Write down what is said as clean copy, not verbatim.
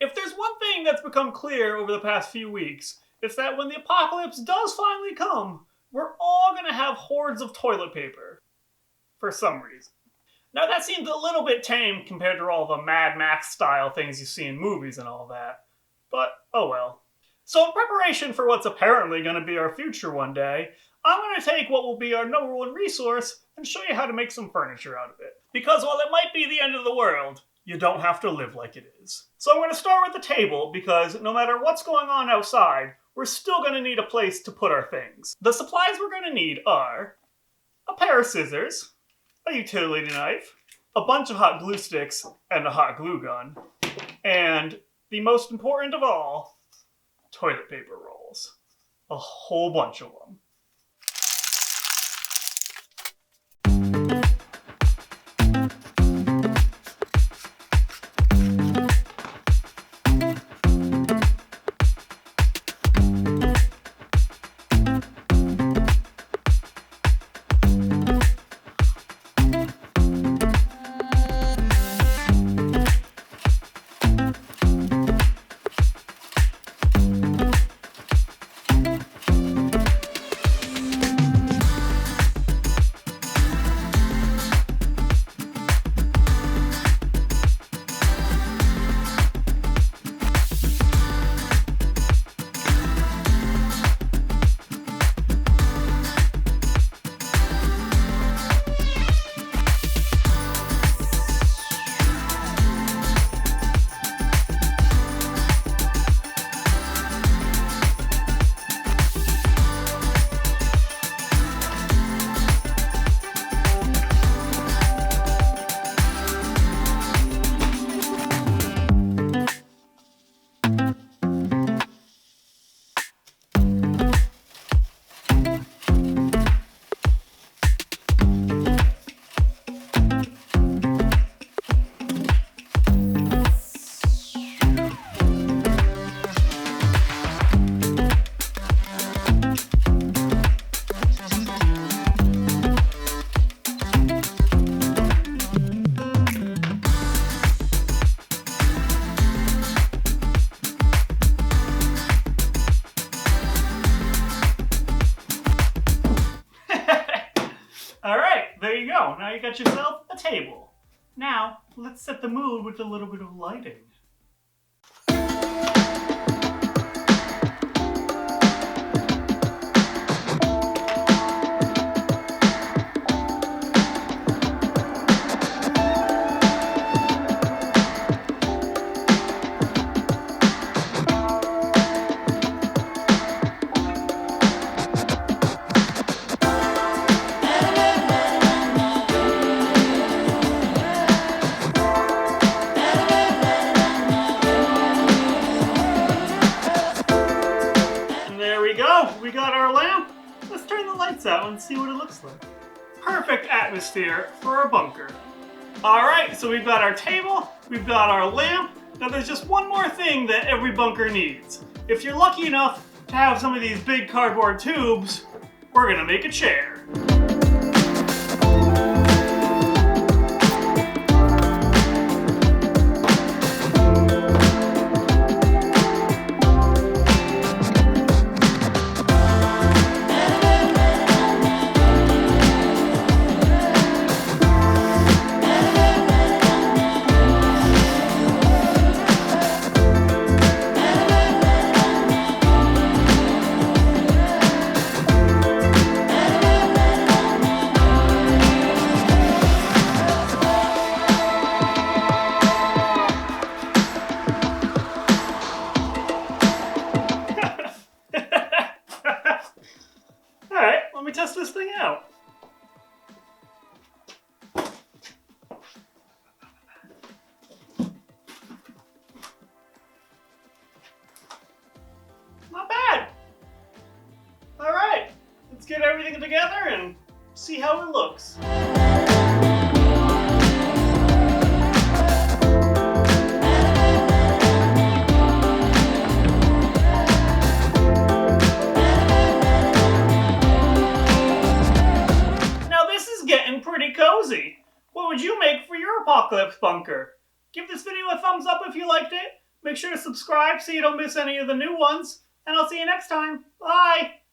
If there's one thing that's become clear over the past few weeks, it's that when the apocalypse does finally come, we're all going to have hordes of toilet paper. For some reason. Now that seems a little bit tame compared to all the Mad Max style things you see in movies and all that. But, oh well. So in preparation for what's apparently going to be our future one day, I'm going to take what will be our number one resource and show you how to make some furniture out of it. Because while it might be the end of the world, you don't have to live like it is. So I'm going to start with the table because no matter what's going on outside, we're still going to need a place to put our things. The supplies we're going to need are a pair of scissors, a utility knife, a bunch of hot glue sticks, and a hot glue gun. And the most important of all, toilet paper rolls. A whole bunch of them. Alright, there you go. Now you got yourself a table. Now, let's set the mood with a little bit of lighting. We got our lamp. Let's turn the lights out and see what it looks like. Perfect atmosphere for our bunker. Alright, so we've got our table, we've got our lamp. Now there's just one more thing that every bunker needs. If you're lucky enough to have some of these big cardboard tubes, we're gonna make a chair. Let me test this thing out. Not bad. All right, let's get everything together and see how it looks. Cozy. What would you make for your apocalypse bunker? Give this video a thumbs up if you liked it. Make sure to subscribe so you don't miss any of the new ones, and I'll see you next time. Bye!